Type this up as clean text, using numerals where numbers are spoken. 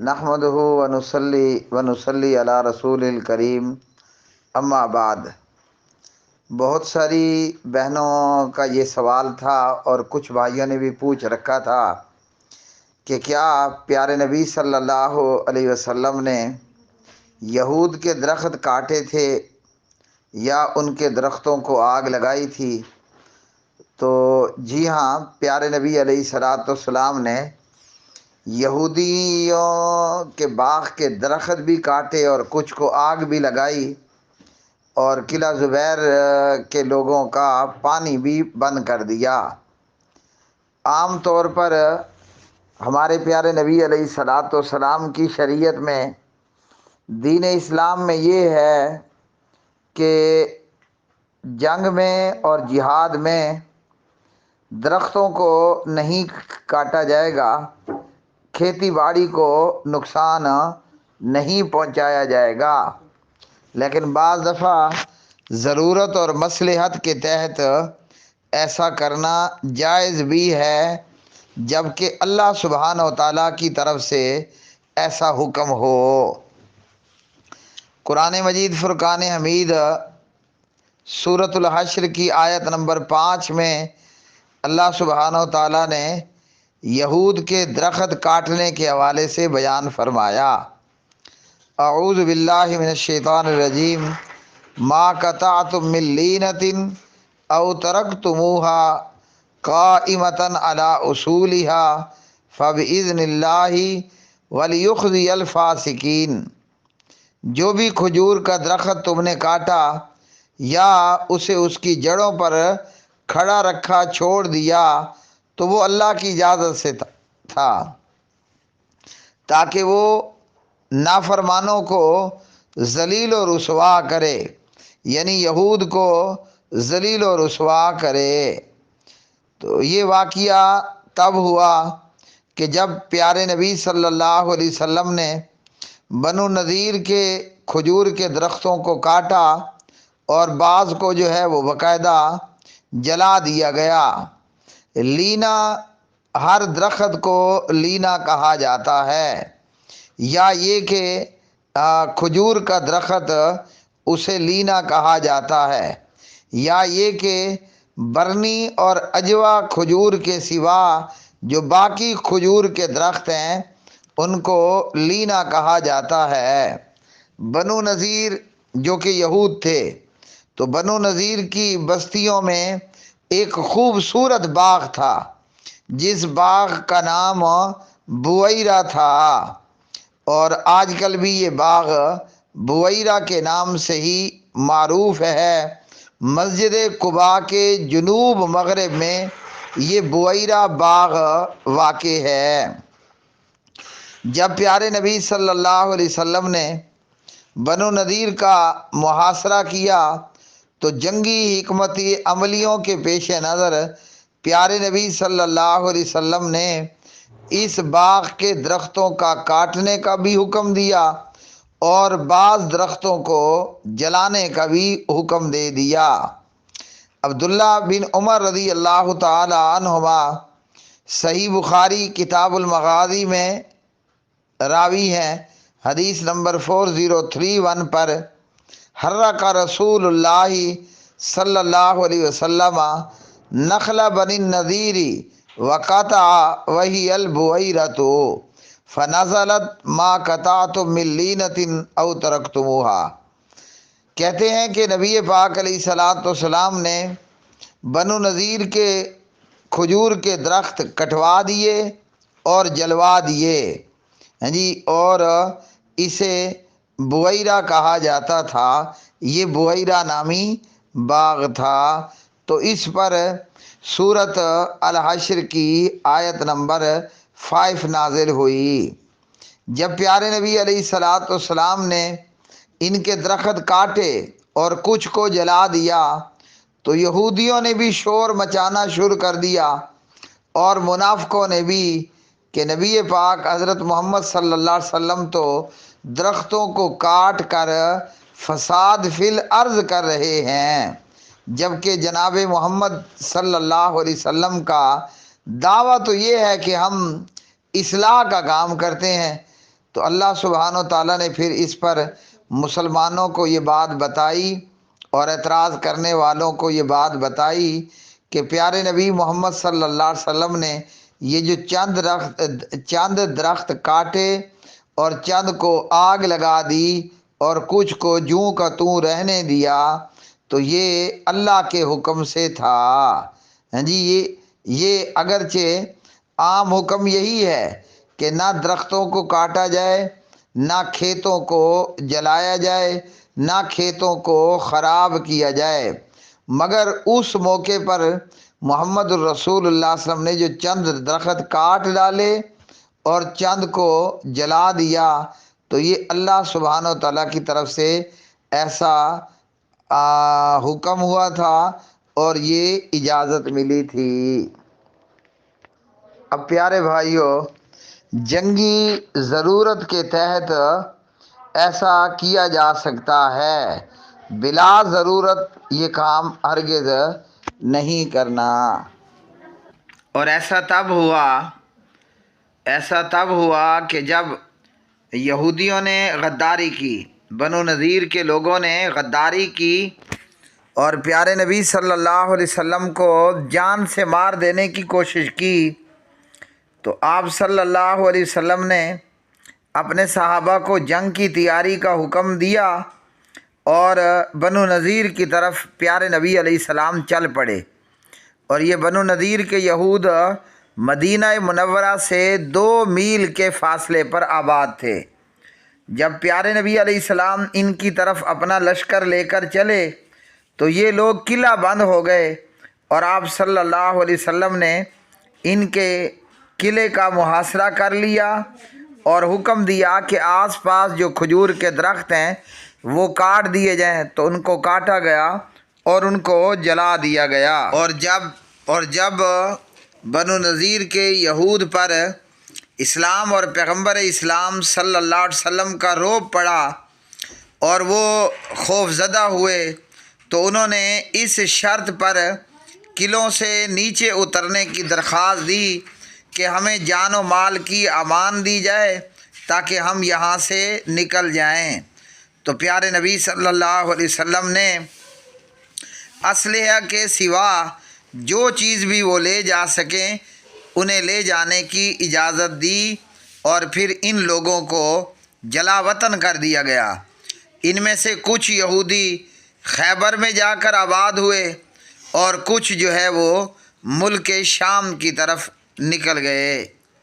نحمدہ ونصلی علی رسول الکریم، اما بعد۔ بہت ساری بہنوں کا یہ سوال تھا اور کچھ بھائیوں نے بھی پوچھ رکھا تھا کہ کیا پیارے نبی صلی اللہ علیہ وسلم نے یہود کے درخت کاٹے تھے یا ان کے درختوں کو آگ لگائی تھی؟ تو جی ہاں، پیارے نبی علیہ الصلوۃ والسلام نے یہودیوں کے باغ کے درخت بھی کاٹے اور کچھ کو آگ بھی لگائی، اور قلعہ زبیر کے لوگوں کا پانی بھی بند کر دیا۔ عام طور پر ہمارے پیارے نبی علیہ الصلوۃ والسلام کی شریعت میں، دین اسلام میں یہ ہے کہ جنگ میں اور جہاد میں درختوں کو نہیں کاٹا جائے گا، کھیتی باڑی کو نقصان نہیں پہنچایا جائے گا، لیکن بعض دفعہ ضرورت اور مصلحت کے تحت ایسا کرنا جائز بھی ہے، جبکہ اللہ سبحانہ و تعالیٰ کی طرف سے ایسا حکم ہو۔ قرآن مجید فرقان حمید سورۃ الحشر کی آیت نمبر 5 میں اللہ سبحانہ و تعالیٰ نے یہود کے درخت کاٹنے کے حوالے سے بیان فرمایا۔ اعوذ باللہ من الشیطان الرجیم، ما قطعتم من لینۃ او ترکتموها قائمۃ علی اصولها فباذن اللہ ولیخزی الفاسقین۔ جو بھی کھجور کا درخت تم نے کاٹا یا اسے اس کی جڑوں پر کھڑا رکھا چھوڑ دیا تو وہ اللہ کی اجازت سے تھا، تاکہ وہ نافرمانوں کو ذلیل و رسوا کرے، یعنی یہود کو ذلیل و رسوا کرے۔ تو یہ واقعہ تب ہوا کہ جب پیارے نبی صلی اللہ علیہ وسلم نے بنو نذیر کے کھجور کے درختوں کو کاٹا اور بعض کو جو ہے وہ باقاعدہ جلا دیا گیا۔ لینا، ہر درخت کو لینا کہا جاتا ہے، یا یہ کہ کھجور کا درخت اسے لینا کہا جاتا ہے، یا یہ کہ برنی اور اجوا کھجور کے سوا جو باقی کھجور کے درخت ہیں ان کو لینا کہا جاتا ہے۔ بنو نذیر جو کہ یہود تھے، تو بنو نذیر کی بستیوں میں ایک خوبصورت باغ تھا جس باغ کا نام بویرہ تھا، اور آج کل بھی یہ باغ بویرہ کے نام سے ہی معروف ہے۔ مسجد قباء کے جنوب مغرب میں یہ بویرہ باغ واقع ہے۔ جب پیارے نبی صلی اللہ علیہ وسلم نے بنو نذیر کا محاصرہ کیا تو جنگی حکمتی عملیوں کے پیش نظر پیارے نبی صلی اللہ علیہ وسلم نے اس باغ کے درختوں کا کاٹنے کا بھی حکم دیا اور بعض درختوں کو جلانے کا بھی حکم دے دیا۔ عبداللہ بن عمر رضی اللہ تعالی عنہما صحیح بخاری کتاب المغازی میں راوی ہیں، حدیث نمبر 4031 پر، حرک رسول اللہ صلی اللہ علیہ وسلم نخل بنی النذیر وقطع وہی البویرۃ فنزلت ما قطعتم من لینۃ او ترکتموها۔ کہتے ہیں کہ نبی پاک علیہ الصلوۃ والسلام نے بنو نذیر کے کھجور کے درخت کٹوا دیے اور جلوا دیے، اور اسے بویرہ کہا جاتا تھا، یہ بویرہ نامی باغ تھا۔ تو اس پر سورۃ الحشر کی آیت نمبر 5 نازل ہوئی۔ جب پیارے نبی علیہ الصلوۃ والسلام نے ان کے درخت کاٹے اور کچھ کو جلا دیا تو یہودیوں نے بھی شور مچانا شروع کر دیا، اور منافقوں نے بھی، کہ نبی پاک حضرت محمد صلی اللہ علیہ وسلم تو درختوں کو کاٹ کر فساد فی الارض کر رہے ہیں، جبکہ جناب محمد صلی اللہ علیہ وسلم کا دعویٰ تو یہ ہے کہ ہم اصلاح کا کام کرتے ہیں، تو اللہ سبحانہ و تعالیٰ نے پھر اس پر مسلمانوں کو یہ بات بتائی اور اعتراض کرنے والوں کو یہ بات بتائی کہ پیارے نبی محمد صلی اللہ علیہ وسلم نے یہ جو چند درخت کاٹے اور چند کو آگ لگا دی اور کچھ کو جوں کا توں رہنے دیا، تو یہ اللہ کے حکم سے تھا۔ ہاں جی، یہ اگرچہ عام حکم یہی ہے کہ نہ درختوں کو کاٹا جائے، نہ کھیتوں کو جلایا جائے، نہ کھیتوں کو خراب کیا جائے، مگر اس موقع پر محمد الرسول اللہ صلی اللہ علیہ وسلم نے جو چند درخت کاٹ ڈالے اور چند کو جلا دیا، تو یہ اللہ سبحانہ و تعالیٰ کی طرف سے ایسا حکم ہوا تھا اور یہ اجازت ملی تھی۔ اب پیارے بھائیو، جنگی ضرورت کے تحت ایسا کیا جا سکتا ہے، بلا ضرورت یہ کام ہرگز نہیں کرنا۔ اور ایسا تب ہوا کہ جب یہودیوں نے غداری کی، بنو نذیر کے لوگوں نے غداری کی اور پیارے نبی صلی اللہ علیہ وسلم کو جان سے مار دینے کی کوشش کی، تو آپ صلی اللہ علیہ وسلم نے اپنے صحابہ کو جنگ کی تیاری کا حکم دیا اور بنو نذیر کی طرف پیارے نبی علیہ السلام چل پڑے۔ اور یہ بنو نذیر کے یہود مدینہ منورہ سے 2 میل کے فاصلے پر آباد تھے۔ جب پیارے نبی علیہ السلام ان کی طرف اپنا لشکر لے کر چلے تو یہ لوگ قلعہ بند ہو گئے، اور آپ صلی اللہ علیہ وسلم نے ان کے قلعے کا محاصرہ کر لیا اور حکم دیا کہ آس پاس جو کھجور کے درخت ہیں وہ کاٹ دیے جائیں، تو ان کو کاٹا گیا اور ان کو جلا دیا گیا۔ اور جب بنو نذیر کے یہود پر اسلام اور پیغمبر اسلام صلی اللہ علیہ وسلم کا رعب پڑا اور وہ خوف زدہ ہوئے، تو انہوں نے اس شرط پر قلعوں سے نیچے اترنے کی درخواست دی کہ ہمیں جان و مال کی امان دی جائے تاکہ ہم یہاں سے نکل جائیں۔ تو پیارے نبی صلی اللہ علیہ وسلم نے اسلحہ کے سوا جو چیز بھی وہ لے جا سکیں انہیں لے جانے کی اجازت دی، اور پھر ان لوگوں کو جلا وطن کر دیا گیا۔ ان میں سے کچھ یہودی خیبر میں جا کر آباد ہوئے اور کچھ جو ہے وہ ملک شام کی طرف نکل گئے۔